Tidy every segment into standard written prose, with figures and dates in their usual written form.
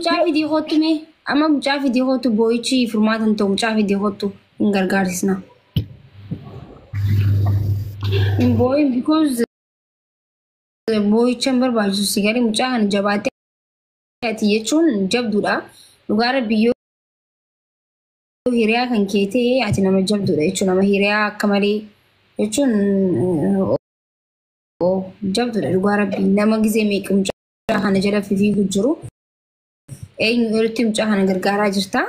mucaa fidii hootu mee amma mucaa fidii hootu boo'ichi furmaatan ta'u mucaa fidii hootu hin gargaarsisna. In boy because boy chamber baasu sigari mucaa kan jabaatee ati jechuun jabduudha. Dhugaa Rabbiyyoo hiriyaa kan keetee ati nama jabduudha jechuun nama hiriyaa akka malee jechuun jabduudha dhugaa Rabbii nama gizee meeqa mucaa kana jala fiiguu jiru. Eenyu irratti mucaa kana gargaaraa jirta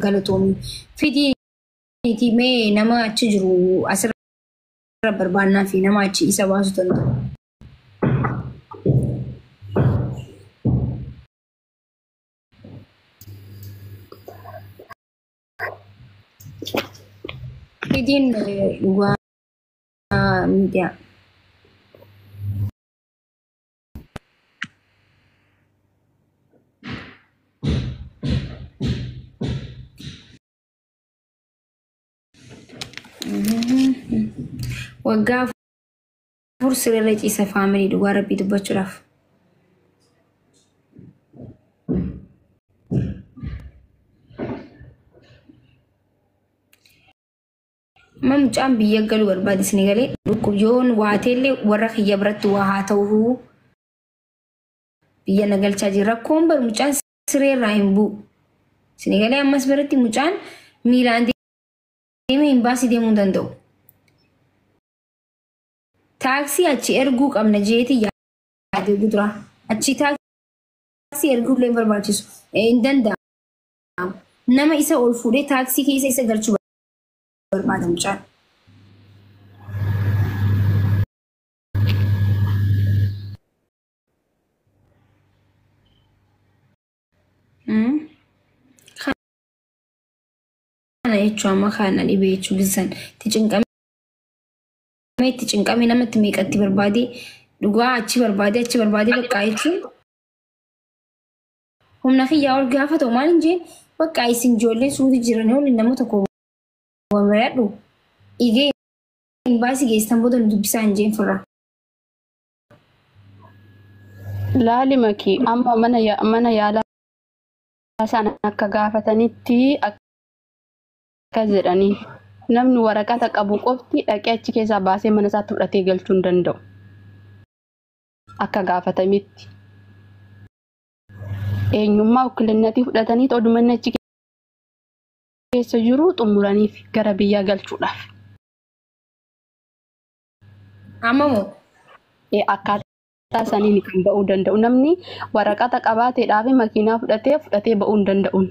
galatoomii fidii mee nama achi jiru asirra barbaannaa fi nama achi isa baasu danda'u. Fidiin dhugaa miidiyaa. Waggaa afur sirriirra ciisa faamilii dhugaa Rabbii dubbachuudhaaf. Mucaan biyya galuu barbaadis ni galee dhukkubyoon waateellee warra kiyya biratti waa haa ta'uu biyya nagalchaa jira rakkoon bar mucaan sireerraa hin bu'u. Sinigalee ammas biratti mucaan miilaan deemee imbaasii deemuu hin danda'u. Taaksii achi erguu qabna jeetii yaadee gudura. Achi taaksii erguu illee barbaachisu hin danda'amu. Nama isa ol fuudhee taaksii keessa isa galchuu barbaada mucaan. Kana jechuun amma kana dhibee jechuun bisan itti cinqamee namatti meeqatti barbaade dhugaa achi barbaade bakka jechuun humna kiyyaa ol gaafa ta'u maal hin jeen bakka isin ijoollee suuti jiran yoo nama tokko wameradhu igee imbaasii geessan booda nu dubbisaa hin jeen firra. Laali makii amma mana yaalaa sana akka gaafatanitti akka jedhanii namni waraqata qabu qofti dhaqee achi keessaa baasee mana isaatti fudhatee galchuu hin danda'u. Akka gaafatamitti eenyummaa ukkilinnatii fudhatanii odumanni achi keessa jiru xumuraniif gara biyyaa galchuudhaaf. Ammoo akkaataa saniin kan ba'uu danda'u namni waraqata qabaateedhaa fi makiinaa fudhatee ba'uu hin danda'uun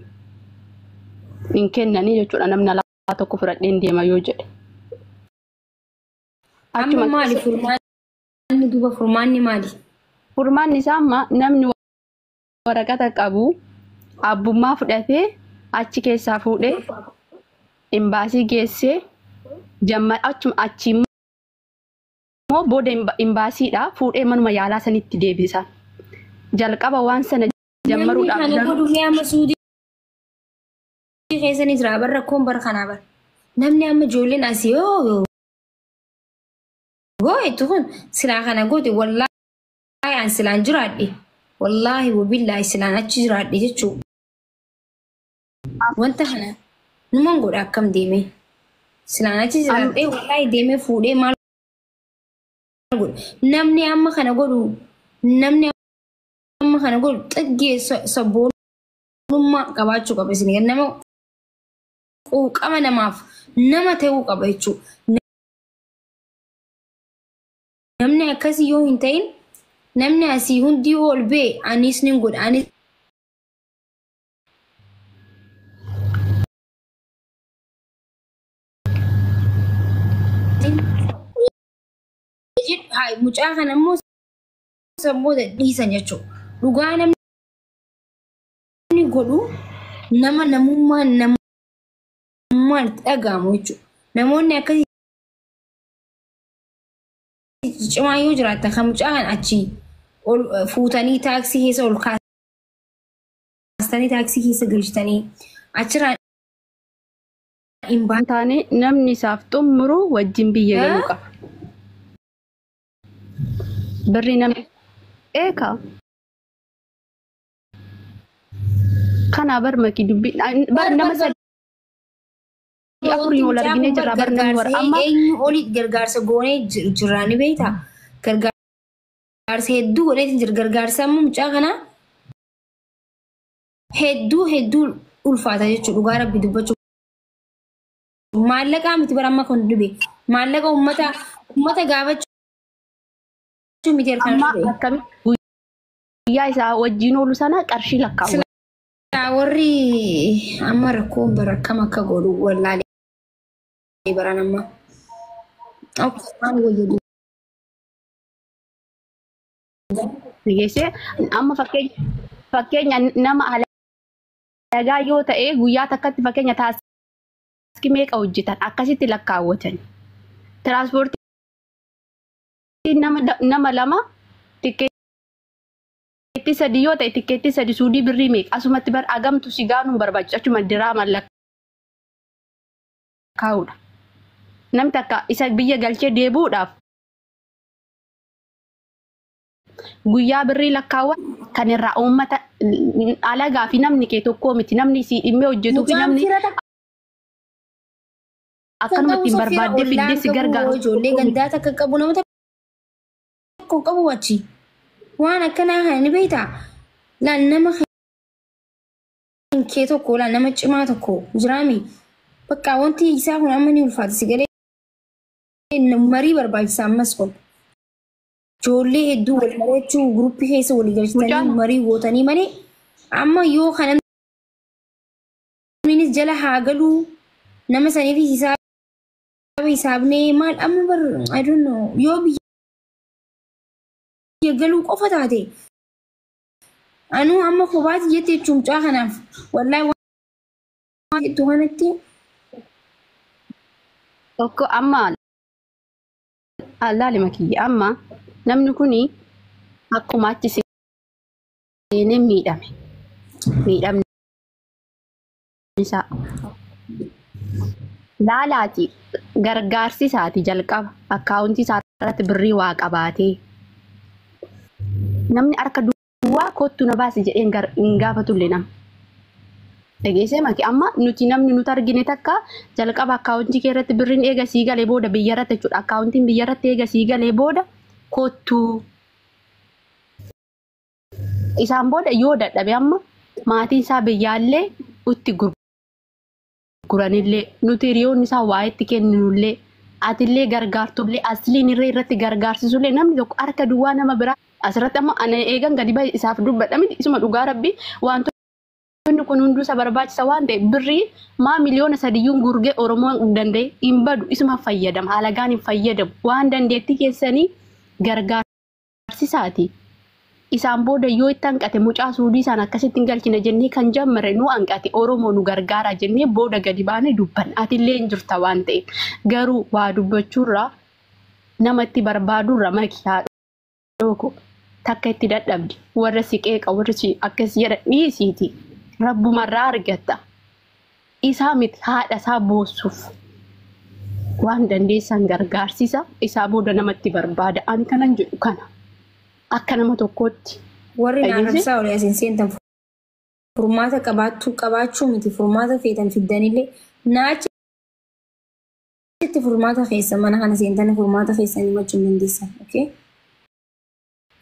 hin kennanii jechuudha namni alaa tokko fudhadheen deema yoo jedhe. Amma maali furmaanni duuba furmaanni maali? Furmaanni isaa amma namni waraqata qabu abbummaa fudhatee achi keessaa fuudhee imbaasii geessee achi immoo booda imbaasiidha fuudhee manuma yaalaa sanitti deebisa. Jalqaba waan sana jammaruudhaaf. Keessanii jira barra koon bara kanaa bara namni amma ijoolleen asii yoo itti kun silaa kana goote wallaahi an silaan jiraadhe wallaahi wabillaahi silaan achi jiraadhe jechuudha. Wanta kana numan godha akkam deemee silaan achi jiraadhe wallaahi deemee fuudhee maal godha namni amma kana godhu xiqqee sabboonummaa qabaachuu qaba isin nama quuqama namaaf nama ta'uu qaba jechuudha. Namni akkasii yoo hin ta'in namni asii hundi ol bee anis nin godha anis mucaa kana immoo sabboota dhiisan jechuudha. Dhugaa namni godhu namummaan maal dhagahamu jechuudha. Namoonni akkasii cimaa yoo jiraatan kan mucaan achi ol fuutanii taaksii keessa ol kaastanii taaksii keessa galchitanii achirraa hin taane namni isaaf xumuru wajjin biyya galuu qaba. Birri namni eeka Kana bar maki dubbi bar nama sadii afurii wal argine jirra bar namni war amma eenyu olii gargaarsa goonee jirraa ni beektaa? Gargaarsa hedduu godhee jira. Gargaarsa amma mucaa kana hedduu ulfaata jechuudha. Dhugaa rabbi dubbachuu. Maallaqa miti bara amma kan dubbe. Maallaqa uummata gaafachuu miti harkaan dubbe. Akkami guyyaa isaa wajjin oolu sana qarshii lakkaa'u. Warri amma rakkoon bara akkam akka godhu wallaalee baran amma. Akkasumaan wayyadu. Geessee amma fakkeenya nama alagaa yoo ta'e guyyaa takkatti fakkeenya taaskii meeqa hojjetan akkasitti lakkaawwatan. Tiraanspoortii nama lama tikkeetti sadii yoo ta'e tikkeetti sadii suudii birrii meeqa asumatti bar agamtu sigaanuun barbaachisu achuma diraaman lakkaa'uudha. Namni takka isa biyya galchee deebuudhaaf guyyaa birrii lakkaawwan kan irraa uummata alagaa fi namni kee tokko miti namni si dhimmee hojjetu fi namni akkanumatti hin barbaadde fiddee si gargaaru. Ijoollee gandaa takka qabu nama tokko qabu achi waan akkanaa kana ni beektaa? Laan nama kee tokko laan nama cimaa tokko jiraami bakka wanti isaa kun amma ni ulfaata si galee marii barbaachisa ammas kun. Ijoollee hedduu wal mari'achuu guruppii keessa walii galchitanii marii gootanii malee amma yoo kana minis jala haa galuu nama saniif hisaabnee maal amma bar I don't know yoo biyya galuu qofa taate anuu amma kophaati jette jechuun mucaa kanaaf wallaahi waan jettu kanatti tokko amma allaalima kiyya amma namni kuni akkuma achi seenee miidhamni isaa laalaati gargaarsi isaati jalqaba akkaawuntii isaa irratti birrii waa qabaatee namni harka duwwaa kottu na baasi jedheen hin gaafatullee nama. Dhageessee maki amma namni nuti argine takka jalqaba akkaawuntii kee irratti birriin eega sii galee booda biyya irratti jechuudha. Akkaawuntiin biyya irratti eega sii galee booda kottu isaan booda yoo dadhabe amma maatiin isaa biyyaallee utti gurguranillee nuti hiriyoonni isaa waa itti kenninullee atillee gargaartullee asliin irratti gargaarsisullee namni tokko harka duwwaa nama biraa asirratti amma ana eegan gadi bahe isaaf dubbadha miti isuma dhugaa rabbi wantoonni kun hunduu isa barbaachisa waan ta'e birrii maa miliyoona 3 gurgee Oromoon danda'e hin badu isuma fayyadama halagaan hin fayyadamu waan dandeetti keessanii gargaarsisaati. Isaan booda yoo itti hanqate mucaa suudii isaan akkasitti hin galchine jennee kan jammare nu hanqate Oromoo nu gargaara jennee booda gadi baane dubban atillee hin jirta waan ta'eef garuu waa dubbachuurraa namatti barbaadurra maki haadhoo takka itti dadhabdi warra si qeeqa warra si akkas jedha dhiisiiti rabbumarraa argatta isaa miti haadha isaa boossuuf waan dandeessan gargaarsisa isaa booda namatti barbaada ani kanan jedhu kana. Akka nama tokkotti warri naannoo olii asiin seentan furmaata qabaachuu miti furmaata feetan fiddanillee naachitti furmaata keessa mana kana seentan furmaata keessanii himachuu hin dandeessan.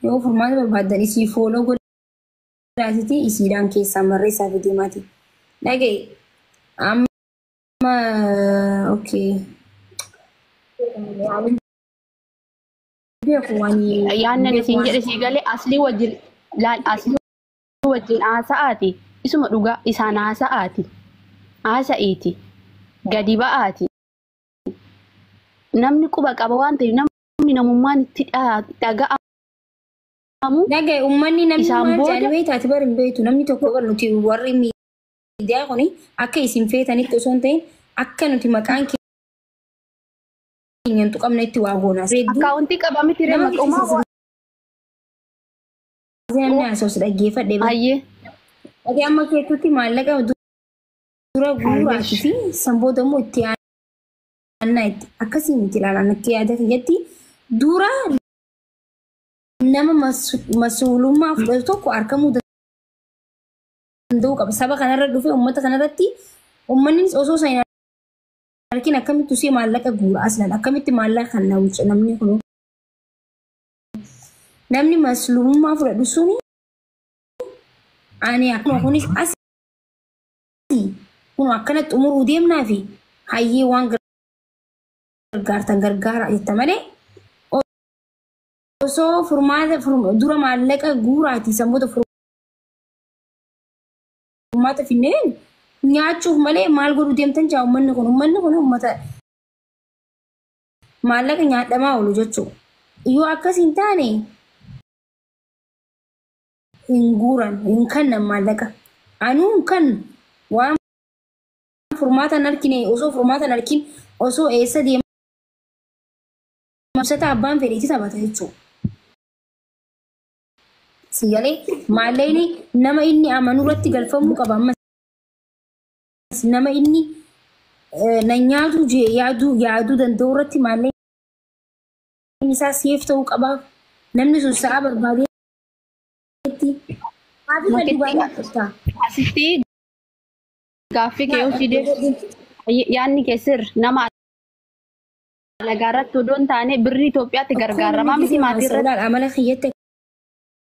Yoo furmaata barbaadan isii fooloo godhaatiti isiidhaan keessaa marreessaa fi deemaati. Dhaga'e amma yaanna isin jedhe si galee asli wajjin haasa'aati isuma dhugaa isaan haasa'iiti gadi ba'aati namni quba qaba waan ta'eef namni namummaan itti dhaga'amu dhaga'e uummanni namni maal jedhanii beektaati bari hin beektu namni tokko bar nuti warri miidiyaa kuni akka isin feetanitti osoo hin ta'in akka nuti maqaan nyantu qabna itti waa goona. Akkaawuntii qabame tiree maqoomaa waan. Zamni asoos dhaggeeffadhe. Baay'ee. Ati amma keetutti maallaqa dura guuraatii fi sanboota immoo itti aanaa itti akkasii miti ilaalan akka yaada kiyyatti dura nama masuulummaa fudhatu tokko argamuu danda'uu qaba. Saba kanarra dhufee uummata kanarratti uummannis osoo isaan argin akkamitti usee maallaqa guura aslan akkamitti maallaqa kan namni kun namni maslummaa fudhadhu suni ani akkuma kunis asii kun akkana xumuruu deemnaa fi hayyee waan gargaartan gargaara jetta malee osoo furmaata dura maallaqa guuraati sammuu furmaata finneen nyaachuuf malee maal godhu deemtan jaa uummanni kun uummata maallaqa nyaadhamaa oolu jechuudha. Yoo akkas hin taane hin guuran hin kannan maallaqa anuu kan waan furmaatan argine osoo furmaatan argin osoo eessa deemamsata abbaan fedheeti taphata jechuudha. Siyalee maalleeni nama inni amanuu irratti galfamuu qaba amma nama inni na nyaatu jee yaaduu danda'u irratti maalleen isaa siif ta'uu qaba. Namni sun sa'a barbaadeetti asitti gaaffii kee hojii yaadni keessir nama alagaarratti odoon taane birrii Itoophiyaatti gargaaramaa miti maatii irratti. Amala kiyyatti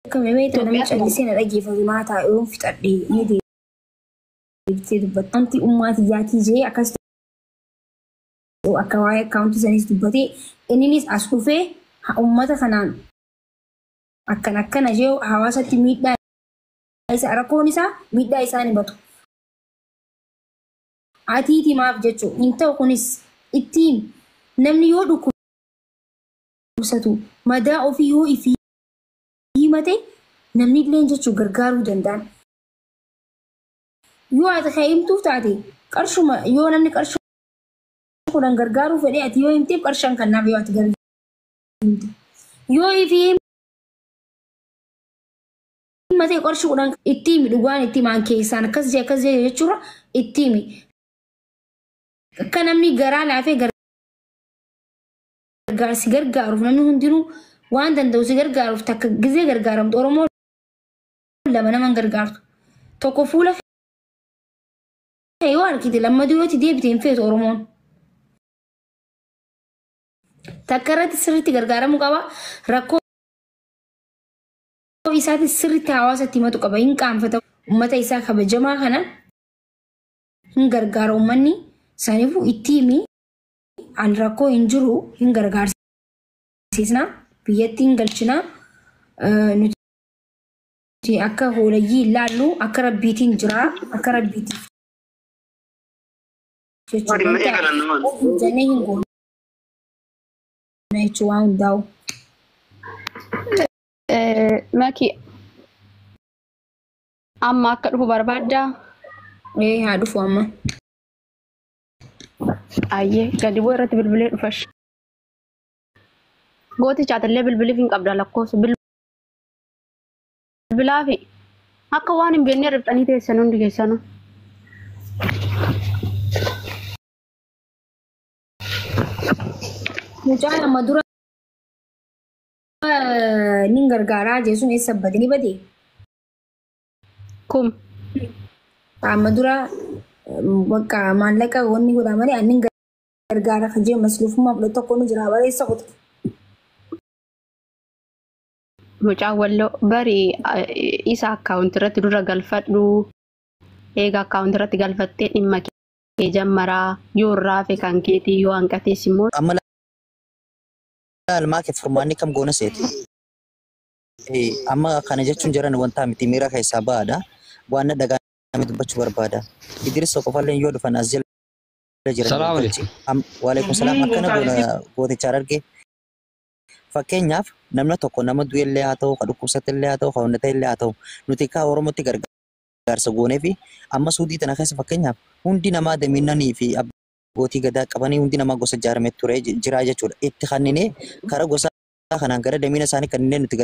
akkamii nama callisee na dhageeffatu maataa yoon fixadhee ni deebitee dubbata. Wanti uummatiyyaati jee akkas akka waa'ee akkaawuntii sanis dubbatee inninis as dhufee uummata kanaan akkana jee hawaasatti miidhaa isa rakkoon isaa miidhaa isaa ni batu. Atiiti maaf jechuun hin ta'u kunis ittiin namni yoo dhukkubsatu madaa ofii yoo ifii himate namni illee jechuun gargaaruu danda'an. Yoo ati kaa'imtuuf taate qarshuma yoo namni qarshuma kudhan gargaaruu fedhe ati yoo himteef qarshaan kan naaf yoo ati gargaaruu yoo ifii himate qarshii kudhan ittiin dhugaan ittiin maan keessaan akkas jee jechuudha ittiin akka namni garaa laafee gargaarsi gargaaruuf namni hundinuu waan danda'u si gargaaruuf takka gizee gargaaramtu Oromoo lama naman gargaartu tokko fuula yoo argite lammaduu yoo deebite hin feetu Oromoon takka irratti sirriitti gargaaramuu qaba. Rakkoo isaatti sirriitti hawaasatti himatu qaba. Hin qaanfata uummata isaa kabajamaa kana hin gargaara uummanni saniifuu itti himi al rakkoo hin jiru hin gargaarsisna biyyatti hin galchina nuti akka hoolayyii ilaallu akka rabbiitiin jira akka rabbiitiif jennee hin goone jechuun waan hundaa'u. Maki amma akka dhufu barbaaddaa? Haa dhufu amma. Ayyee gadi bu'aa irratti bilbilee dhufash. Gooticha atallee bilbiliif hin qabda lakkoofsa bilbilaa fi akka waan hin beekne riphxanii teessan hundi keessanuu. Mucaan amma dura nin gargaaraa jechuun eessa badanii badee? Kum. Amma dura bakka maallaqa wanni godhaa malee annin gargaara kan jedhu masluufummaa fudhatu tokko ni jira bareessa kutu. Mucaan walloo bari isa akkaawuntii irratti dura galfadhu eega akkaawuntii irratti galfattee dhimma kee jammaraa yoo raafe kan keetii yoo hanqatees immoo. Almaa kee furmaanni kam goona seeti. Amma kana jechuun jiran wanta miti miira keessaa ba'aadha. Waan dhagaame dubbachuu barbaada. Idris qofallee yoo dhufan as jala jiran. Waalaikum salaam akkana gootichaan arge. Fakkeenyaaf namni tokko nama du'ellee haa ta'u, kan dhukkubsatellee haa ta'u, kan onnatellee haa ta'u, nuti kaa Oromootti gargaarsa goonee fi amma suudii tana keessa fakkeenyaaf hundi namaa daminnanii fi abbootii gadaa qabanii hundi namaa gosa ijaaramee ture jira jechuudha. Itti kanninee karaa gosa kanaan gara damina isaanii kanneen nuti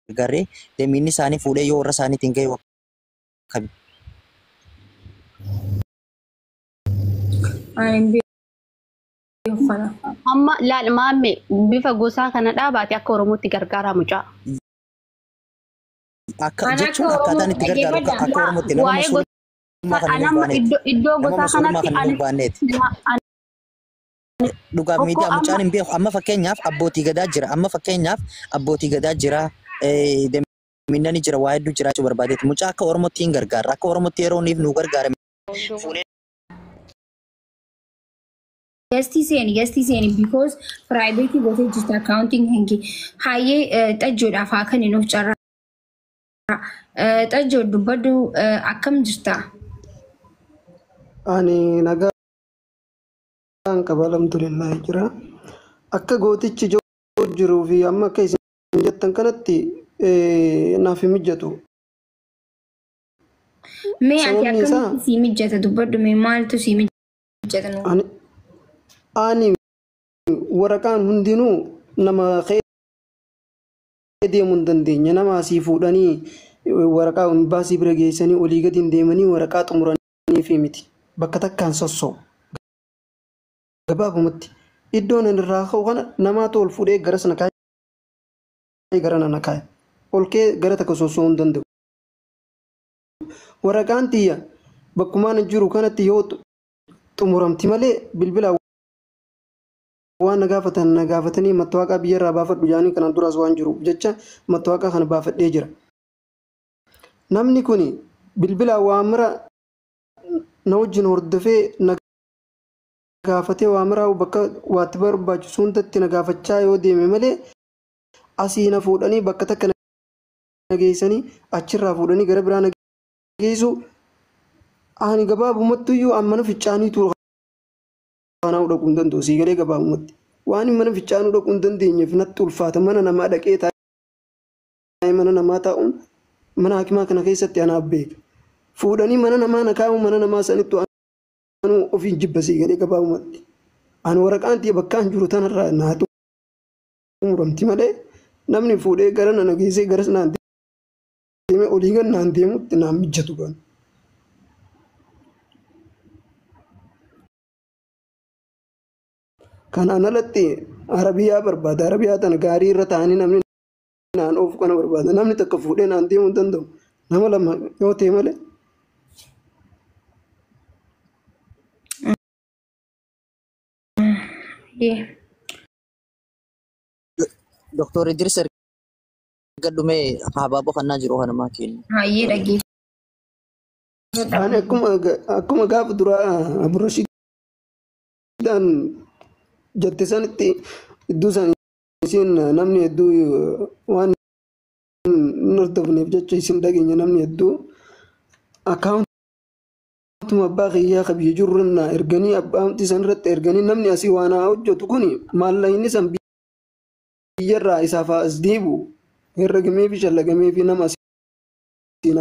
gargaarree daminni isaanii fuudhee yoo warra isaaniitiin gahee qabi. Amma laal maamme bifa gosaa kana dhaabaate akka Oromootti gargaara mucaa. akka jechuun akkaataan itti gargaaru akka Oromootti nama musliimaa kan hin baaneeti. Iddoo gosaa Nama kanatti musliimaa kan hin baaneeti. Dhugaaf miidiyaa mucaan hin beeku. Amma fakkeenyaaf abbootii gadaa jira. Amma fakkeenyaaf abbootii gadaa jira. Minnani jira waa hedduu jiraachuu barbaadeeti. Mucaa akka Oromootti hin gargaarra. Akka Oromootti yeroo niif nu gargaarame. Gasti seni because private gote just accounting hangi haye tajjoodhaaf haa kan nuuf carraa tajjoo dubbadhu akkam jirta? Ani nagaan qaba alhamdulillah jira. Akka gootichi jiruu fi amma akka isin jettan kanatti naaf hin mijjatu. Mee ati akkamitti si mijjata dubbadhu mee maaltu si mijjata nu? Ani waraqaan hundinuu nama deemuu hin dandeenye nama asii fuudhanii waraqaa baasii bira geessanii olii gadi hin deemanii waraqaa xumuranii fi miti bakka takkaan sossoo gabaabumatti iddoon irraa ka'u kana namaatu ol fuudhee gara sana kaayee gara nana kaayee ol kee gara takka sossoo hin danda'u. Waraqaan tiyya bakkumaan jiru kanatti yoo xumuramti malee bilbila waan nagaafatanii mattawaqaa biyyarraa baafadhu jaanii kanaan duraas waan jiru jecha mattawaqaa kana baafadhee jira. Namni kun bilbila waamira na wajjin hordofee nagaafatee waamira bakka waatti barbaachisu hundatti nagaafachaa yoo deeme malee asii na fuudhanii bakka takka nageessanii achirraa fuudhanii gara biraa nageessu ani gabaabumatti amma ficcaanii ture. Mana dhaquu hin danda'u si galee gabaabumatti waan mana ficcaanuu dhaquu hin dandeenyeef natti ulfaata mana namaa dhaqee taa'ee mana namaa taa'uun mana hakimaa kana keessatti anaaf beeka fuudhanii mana namaa na kaa'u mana namaa sanitti anu ofiin jibba si galee gabaabumatti ani waraqaan tiyya bakkaan jiru tanarraa naatu xumuramti malee namni fuudhee gara na nageessee gara sanaan deemee olii gan naan deemutti naan mijjatu kan. Kanaan alatti Arabiyaa barbaada. Arabiyaa tana gaarii irra taa'anii namni naan oofu kana barbaada. Namni takka fuudhee naan deemuu hin danda'u. Nama lama yoo ta'e malee. Doktor Idris gadumee habaaboo kannaa jiru kana maa kennu. Hayyee dhaggeef. Ani akkuma gaafa duraa Aburashiidhaan jette sanitti iddoo isaanii isin namni hedduu waan hin hordofneef jecha isin dhageenya namni hedduu akkaawuntuma abbaa kiyyaa qabiyya jirru na erganii abbaamti san irratti erganii namni asii waan hojjetu kun maallaqni san biyyarraa isaaf as deebi'u herregamee fi shallagamee fi nama asii